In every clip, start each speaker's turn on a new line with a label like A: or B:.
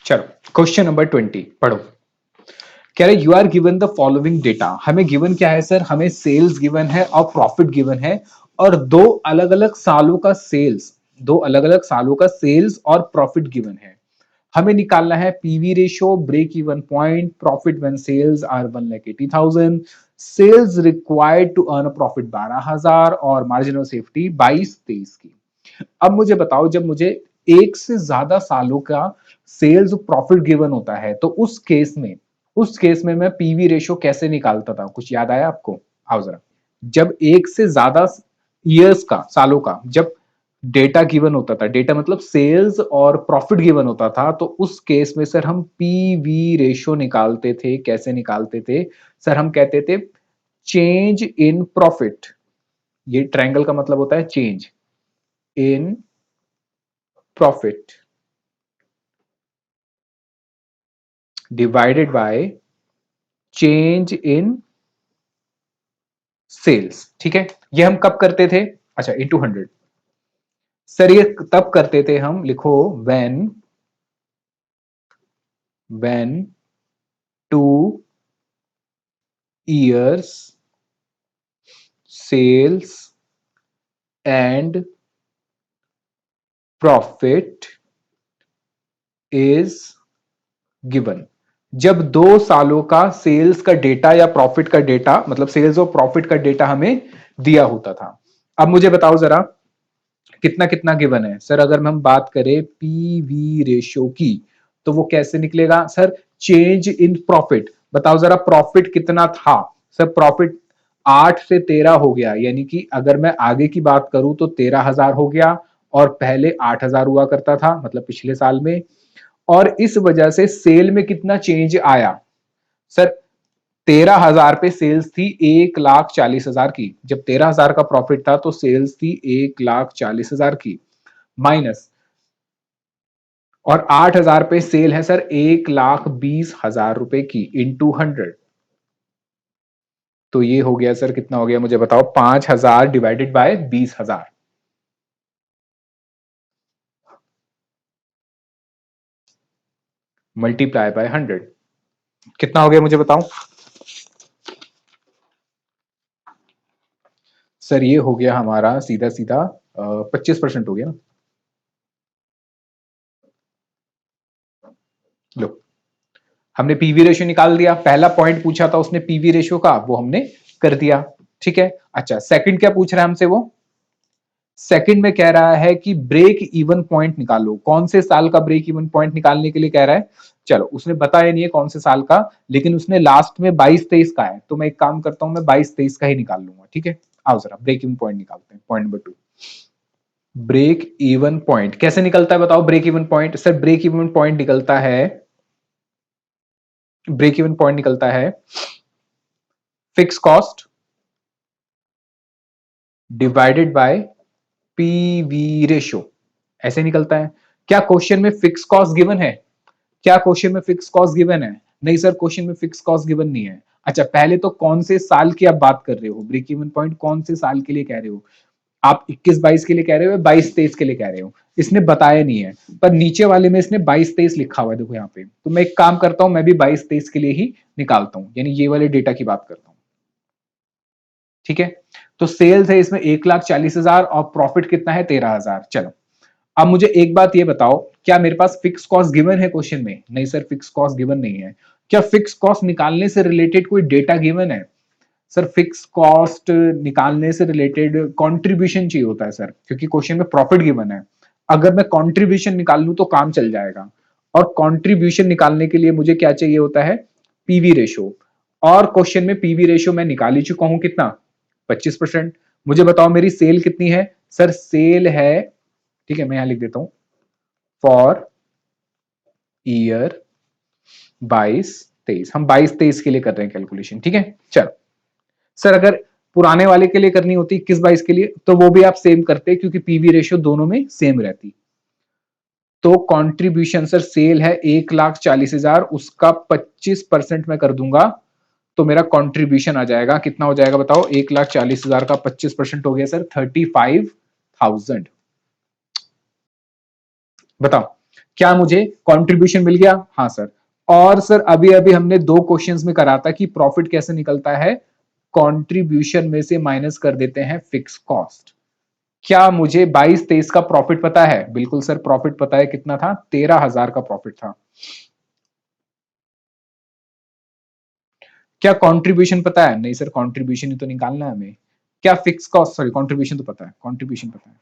A: चलो question number 20 पढ़ो। कह रहे you are given the following data. हमें गिवन क्या है सर? हमें सेल्स गिवन है और प्रॉफिट गिवन है, और दो अलग अलग सालों का सेल्स, दो अलग अलग सालों का सेल्स और प्रॉफिट गिवन है। हमें निकालना है PV ratio, break even point, profit when sales are 1,80,000, sales required to earn a profit 12,000 और मार्जिन ऑफ सेफ्टी 22-23 की। अब मुझे बताओ, जब मुझे एक से ज्यादा सालों का सेल्स प्रॉफिट गिवन होता है तो उस केस में मैं पीवी रेशियो कैसे निकालता था? कुछ याद आया आपको? आओ जरा। जब एक से ज्यादा ईयर्स का, सालों का, जब डेटा गिवन होता था, डेटा मतलब सेल्स और प्रॉफिट गिवन होता था, तो उस केस में सर हम पीवी रेशियो निकालते थे। कैसे निकालते थे सर? हम कहते थे चेंज इन प्रॉफिट, ये ट्रायंगल का मतलब होता है change in profit divided by change in sales. ठीक है, ये हम कब करते थे? अच्छा, इंटू 100। सर ये तब करते थे हम, लिखो when 2 years sales and profit is given। जब 2 सालों का सेल्स का डेटा या प्रॉफिट का डेटा, मतलब सेल्स और प्रॉफिट का डेटा हमें दिया होता था। अब मुझे बताओ जरा कितना कितना गिवन है सर? अगर हम बात करें पीवी रेशियो की तो वो कैसे निकलेगा सर? Change in profit. बताओ जरा प्रॉफिट कितना था सर? प्रॉफिट 8 से 13 हो गया, यानी कि अगर मैं आगे की बात करूं तो 13,000 हो गया, और पहले 8,000 हुआ करता था, मतलब पिछले साल में। और इस वजह से सेल में कितना चेंज आया सर? 13,000 पे सेल्स थी 1,40,000 की। जब 13,000 का प्रॉफिट था तो सेल्स थी 1,40,000 की, माइनस, और 8,000 पे सेल है सर 1,20,000 रुपए की, इंटू 100। तो ये हो गया सर, कितना हो गया मुझे बताओ? 5,000 डिवाइडेड बाय 20,000, मल्टीप्लाई बाय 100, कितना हो गया मुझे बताओ? सर ये हो गया हमारा सीधा सीधा 25% हो गया ना। लो, हमने पीवी रेशियो निकाल दिया। पहला पॉइंट पूछा था उसने पीवी रेशियो का, वो हमने कर दिया। ठीक है, अच्छा सेकंड क्या पूछ रहा है हमसे? वो सेकंड में कह रहा है कि ब्रेक इवन पॉइंट निकालो। कौन से साल का ब्रेक इवन पॉइंट निकालने के लिए कह रहा है? चलो, उसने बताया नहीं है कौन से साल का, लेकिन उसने लास्ट में 22-23 का है, तो मैं एक काम करता हूं, मैं 22-23 का ही निकाल लूंगा। ठीक है, आओ जरा ब्रेक इवन पॉइंट निकालते हैं। Point number 2, break even point कैसे निकलता है बताओ? Break even point sir, break even point निकलता है, ब्रेक इवन पॉइंट निकलता है fix cost divided by PV ratio, ऐसे निकलता है। क्या क्वेश्चन में फिक्स कॉस्ट गिवन है? क्या क्वेश्चन में फिक्स कॉस्ट गिवन है? नहीं सर, क्वेश्चन में फिक्स कॉस्ट गिवन नहीं है। अच्छा, पहले तो कौन से साल की आप बात कर रहे हो? ब्रेक इवन पॉइंट कौन से साल के लिए कह रहे हो? आप 21-22 के लिए कह रहे हो, 22-23 के लिए कह रहे हो? इसने बताया नहीं है, पर नीचे वाले में इसने 22-23 लिखा हुआ है, देखो यहाँ पे। तो मैं एक काम करता हूं, मैं भी 22-23 के लिए ही निकालता हूं, यानी ये वाले डेटा की बात करता हूं। ठीक है, तो सेल्स है इसमें 1,40,000 और प्रॉफिट कितना है? 13,000। चलो, अब मुझे एक बात ये बताओ, क्या मेरे पास फिक्स कॉस्ट गिवन है क्वेश्चन में? नहीं सर, फिक्स कॉस्ट गिवन नहीं है। क्या फिक्स कॉस्ट निकालने से रिलेटेड कोई डेटा गिवन है? सर फिक्स कॉस्ट निकालने से रिलेटेड कंट्रीब्यूशन चाहिए होता है सर, क्योंकि क्वेश्चन में प्रॉफिट गिवन है। अगर मैं कंट्रीब्यूशन निकाल लूं तो काम चल जाएगा, और कंट्रीब्यूशन निकालने के लिए मुझे क्या चाहिए होता है? PV ratio. और क्वेश्चन में पीवी रेशियो मैं निकाल ही चुका हूं, कितना? 25%। मुझे बताओ मेरी सेल कितनी है? सर सेल है, ठीक है मैं यहां लिख देता हूं, फॉर ईयर 22-23। हम 22-23 के लिए कर रहे हैं कैलकुलेशन। ठीक है, चलो सर, अगर पुराने वाले के लिए करनी होती 21-22 के लिए, तो वो भी आप सेम करते, क्योंकि पीवी रेशियो दोनों में सेम रहती। तो कंट्रीब्यूशन सर, सेल है 1,40,000, उसका 25% मैं कर दूंगा, तो मेरा कंट्रीब्यूशन आ जाएगा, कितना हो जाएगा बताओ? 1,40,000 का 25% हो गया सर 35,000। बताओ, क्या मुझे कंट्रीब्यूशन मिल गया? हाँ सर। और सर अभी अभी हमने 2 क्वेश्चंस में करा था कि प्रॉफिट कैसे निकलता है, कंट्रीब्यूशन में से माइनस कर देते हैं फिक्स कॉस्ट। क्या मुझे 22-23 का प्रॉफिट पता है? बिल्कुल सर, प्रॉफिट पता है, कितना था? 13,000 का प्रॉफिट था। क्या कंट्रीब्यूशन पता है? नहीं सर, कंट्रीब्यूशन ही तो निकालना है हमें। क्या फिक्स कॉस्ट, सॉरी कंट्रीब्यूशन तो पता है, कंट्रीब्यूशन पता है।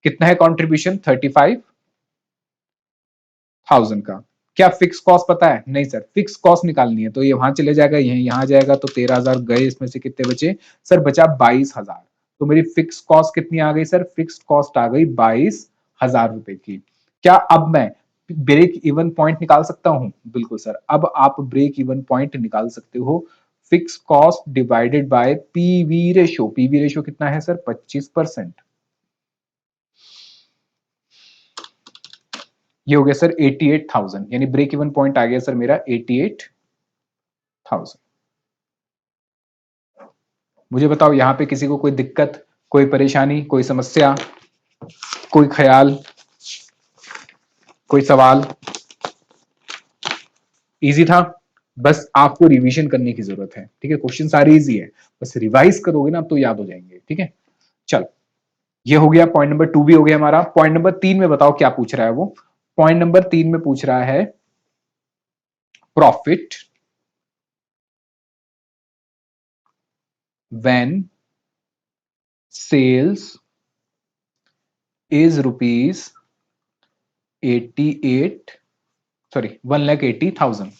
A: कितना है कंट्रीब्यूशन? 35,000 का। क्या फिक्स कॉस्ट पता है? नहीं सर, फिक्स कॉस्ट निकालनी है तो ये वहां चले जाएगा, यहां जाएगा, तो 13,000 गए, इसमें से कितने बचे सर? बचा 22,000। तो मेरी फिक्स कॉस्ट कितनी आ गई सर? फिक्स कॉस्ट आ गई 22,000 रुपए की। क्या अब मैं ब्रेक इवन पॉइंट निकाल सकता हूं? बिल्कुल सर, अब आप ब्रेक इवन पॉइंट निकाल सकते हो। Fix cost divided by PV ratio. PV ratio कितना है सर? 25%। ये हो गया सर 88,000, यानी ब्रेक इवन पॉइंट आ गया सर मेरा 88,000। मुझे बताओ यहां पे किसी को कोई दिक्कत, कोई परेशानी, कोई समस्या, कोई ख्याल, कोई सवाल? इजी था, बस आपको रिवीजन करने की जरूरत है, ठीक है? क्वेश्चन सारे इजी है, बस रिवाइज करोगे ना तो याद हो जाएंगे, ठीक है? चलो, ये हो गया, पॉइंट नंबर 2 भी हो गया हमारा। पॉइंट नंबर 3 में बताओ क्या पूछ रहा है वो। पॉइंट नंबर 3 में पूछ रहा है profit when sales is rupees 88, sorry 1,80,000।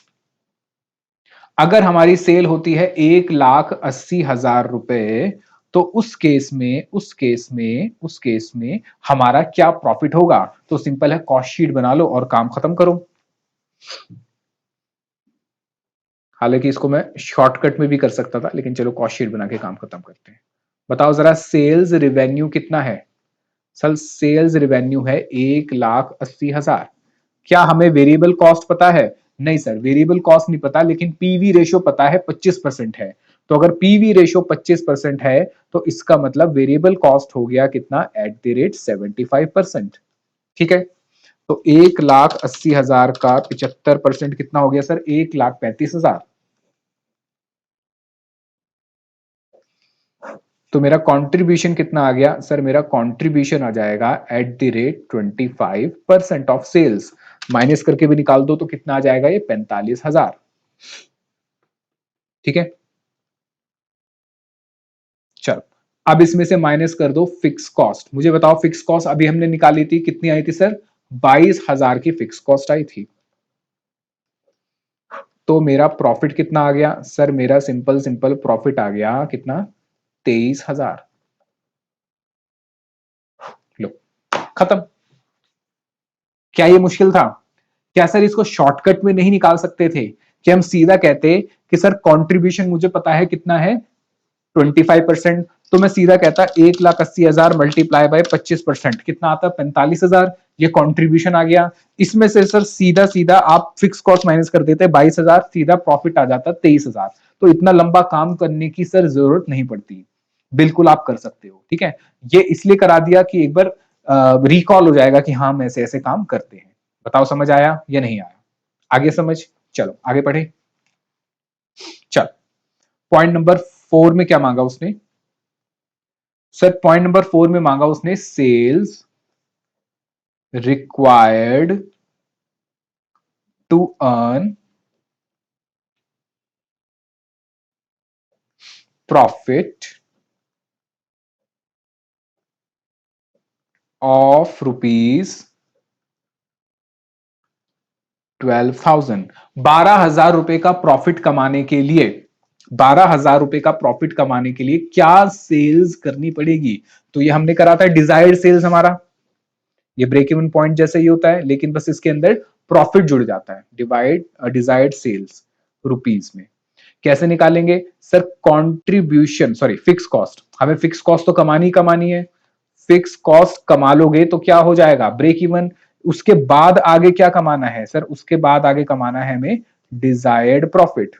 A: अगर हमारी सेल होती है 1,80,000 रुपए, तो उस केस में हमारा क्या प्रॉफिट होगा? तो सिंपल है, कॉस्ट शीट बना लो और काम खत्म करो। हालांकि इसको मैं शॉर्टकट में भी कर सकता था, लेकिन चलो कॉस्ट शीट बना के काम खत्म करते हैं। बताओ जरा, सेल्स रिवेन्यू कितना है? सर सेल्स रिवेन्यू है 1,80,000। क्या हमें वेरिएबल कॉस्ट पता है? नहीं सर, वेरिएबल कॉस्ट नहीं पता, लेकिन पीवी रेशियो पता है 25% है। तो अगर पीवी रेशियो 25% है, तो इसका मतलब वेरिएबल कॉस्ट हो गया कितना? @75%। ठीक है, तो 1,80,000 का 75% कितना हो गया सर? 1,35,000। तो मेरा कंट्रीब्यूशन कितना आ गया सर? मेरा कंट्रीब्यूशन आ जाएगा @25% ऑफ सेल्स। माइनस करके भी निकाल दो तो कितना आ जाएगा? ये 45,000। ठीक है, चलो अब इसमें से माइनस कर दो फिक्स कॉस्ट। मुझे बताओ फिक्स कॉस्ट अभी हमने निकाली थी, कितनी आई थी सर? 22,000 की फिक्स कॉस्ट आई थी। तो मेरा प्रॉफिट कितना आ गया सर? मेरा सिंपल सिंपल प्रॉफिट आ गया कितना? 23,000। लो, खत्म। क्या ये मुश्किल था? क्या सर इसको शॉर्टकट में नहीं निकाल सकते थे कि हम सीधा कहते कि सर कंट्रीब्यूशन मुझे पता है कितना है? 25%। तो मैं सीधा कहता 1,80,000 मल्टीप्लाई बाय 25%, कितना आता? 45,000। ये कंट्रीब्यूशन आ गया। इसमें से सर सीधा सीधा आप फिक्स कॉस्ट माइनस कर देते 22,000, सीधा प्रॉफिट आ जाता 23,000। तो इतना लंबा काम करने की सर जरूरत नहीं पड़ती, बिल्कुल आप कर सकते हो। ठीक है, ये इसलिए करा दिया कि एक बार रिकॉल हो जाएगा कि हाँ हम ऐसे ऐसे काम करते हैं। बताओ समझ आया या नहीं आया? आगे समझ, चलो आगे बढ़े। चल, पॉइंट नंबर 4 में क्या मांगा उसने? सर पॉइंट नंबर 4 में मांगा उसने sales required to earn profit of ₹12,000। 12,000 रुपए का प्रॉफिट कमाने के लिए, 12,000 रुपए का प्रॉफिट कमाने के लिए क्या सेल्स करनी पड़ेगी? तो ये हमने करा था डिजायर्ड सेल्स हमारा, ये ब्रेक इवन पॉइंट जैसे ही होता है, लेकिन बस इसके अंदर प्रॉफिट जुड़ जाता है। डिजायर्ड सेल्स रुपीज में कैसे निकालेंगे sir? Contribution, sorry fix cost, हमें फिक्स कॉस्ट तो कमानी ही कमानी है। फिक्स कॉस्ट कमा लोगे तो क्या हो जाएगा? Break even. उसके बाद आगे क्या कमाना है सर? उसके बाद आगे कमाना है हमें डिजायर्ड प्रॉफिट।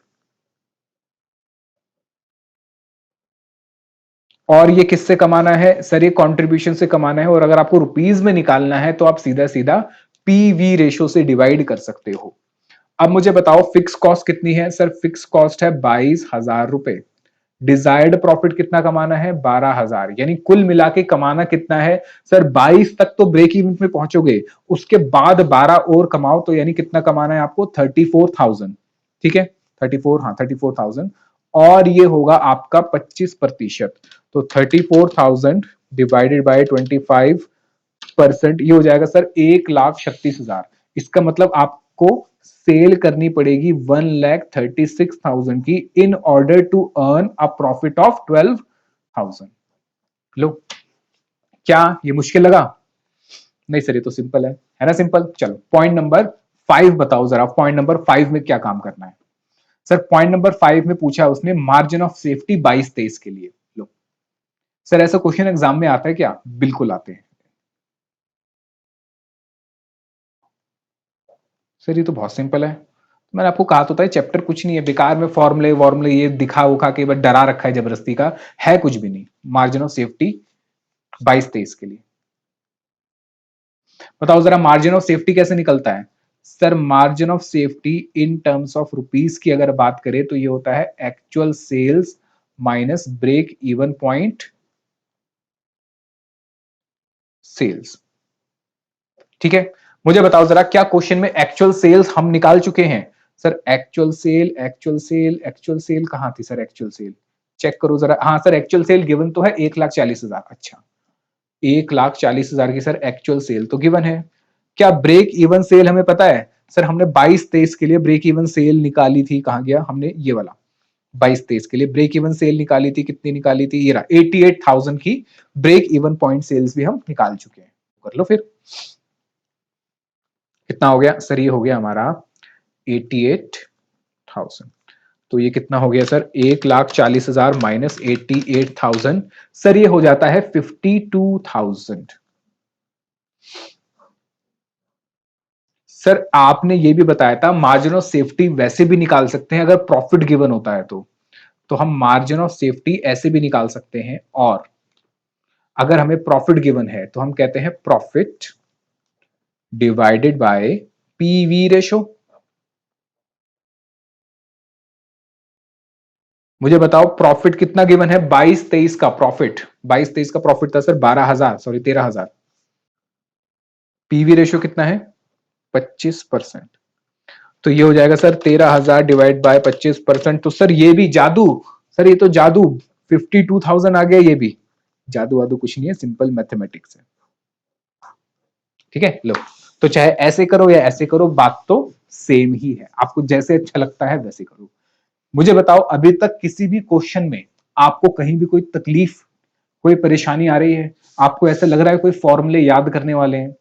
A: और ये किससे कमाना है सर? ये कंट्रीब्यूशन से कमाना है। और अगर आपको रुपीज में निकालना है तो आप सीधा सीधा पीवी रेशो से डिवाइड कर सकते हो। अब मुझे बताओ फिक्स कॉस्ट कितनी है? सर फिक्स कॉस्ट है 22,000 रुपए। डिजायर्ड प्रॉफिट कितना कमाना है? 12,000। यानी कुल मिला के कमाना कितना है? सर 22 तक तो ब्रेक इवन में पहुंचोगे, उसके बाद 12 और कमाओ, तो यानी कितना कमाना है आपको? 34,000। ठीक है, 34, हाँ 34,000। और ये होगा आपका 25%। तो 34,000 डिवाइडेड बाय 25%, ये हो जाएगा सर 1,36,000। इसका मतलब आपको सेल करनी पड़ेगी 1,36,000 की in order to earn a profit of 12,000। लो, क्या ये मुश्किल लगा? नहीं सर, ये तो सिंपल है ना? सिंपल। चलो पॉइंट नंबर 5 बताओ जरा, पॉइंट नंबर 5 में क्या काम करना है? सर पॉइंट नंबर 5 में पूछा उसने मार्जिन ऑफ सेफ्टी 22-23 के लिए। लो सर, ऐसा क्वेश्चन एग्जाम में आता है क्या? बिल्कुल आते हैं सर, ये तो बहुत सिंपल है। मैंने आपको कहा तो था चैप्टर कुछ नहीं है, बेकार में फॉर्मूले वॉर्मूले ये दिखा उखा के बस डरा रखा है जबरदस्ती का, है कुछ भी नहीं। मार्जिन ऑफ सेफ्टी 22-23 के लिए बताओ जरा, मार्जिन ऑफ सेफ्टी कैसे निकलता है? Sir margin of safety in terms of rupees की अगर बात करें तो ये होता है actual sales minus break even point sales. ठीक है, मुझे बताओ जरा, क्या क्वेश्चन में एक्चुअल सेल्स हम निकाल चुके हैं? Sir actual sale, actual sale, actual sale कहां थी सर? एक्चुअल सेल चेक करो जरा। हाँ सर, एक्चुअल सेल गिवन तो है 1,40,000। अच्छा, 1,40,000 की सर एक्चुअल सेल तो गिवन है। क्या ब्रेक इवन सेल हमें पता है? सर हमने 22-23 के लिए ब्रेक इवन सेल निकाली थी, कहां गया? हमने ये वाला 22-23 के लिए ब्रेक इवन सेल निकाली थी। कितनी निकाली थी? ये रहा 88,000 की ब्रेक इवन पॉइंट सेल्स भी हम निकाल चुके हैं। कर लो फिर, कितना हो गया सर? ये हो गया हमारा 88,000। तो ये कितना हो गया सर? 1,40,000 माइनस 88,000, सर ये हो जाता है 52,000। सर आपने ये भी बताया था मार्जिन ऑफ सेफ्टी वैसे भी निकाल सकते हैं अगर प्रॉफिट गिवन होता है तो हम मार्जिन ऑफ सेफ्टी ऐसे भी निकाल सकते हैं, और अगर हमें प्रॉफिट गिवन है तो हम कहते हैं profit divided by PV ratio. मुझे बताओ प्रॉफिट कितना गिवन है? 22-23 का प्रॉफिट, 22-23 का प्रॉफिट था सर 12,000, सॉरी 13,000। पीवी रेशियो कितना है? 25%। तो ये हो जाएगा सर 13,000 डिवाइड बाय 25%। तो सर ये भी जादू, सर ये तो जादू, 52,000 आ गया। ये भी जादू वादू कुछ नहीं है, सिंपल मैथमेटिक्स है। ठीक है, लो, तो चाहे ऐसे करो या ऐसे करो, बात तो सेम ही है। आपको जैसे अच्छा लगता है वैसे करो। मुझे बताओ, अभी तक किसी भी क्वेश्चन में आपको कहीं भी कोई तकलीफ, कोई परेशानी आ रही है? आपको ऐसा लग रहा है कोई फॉर्मूले याद करने वाले हैं?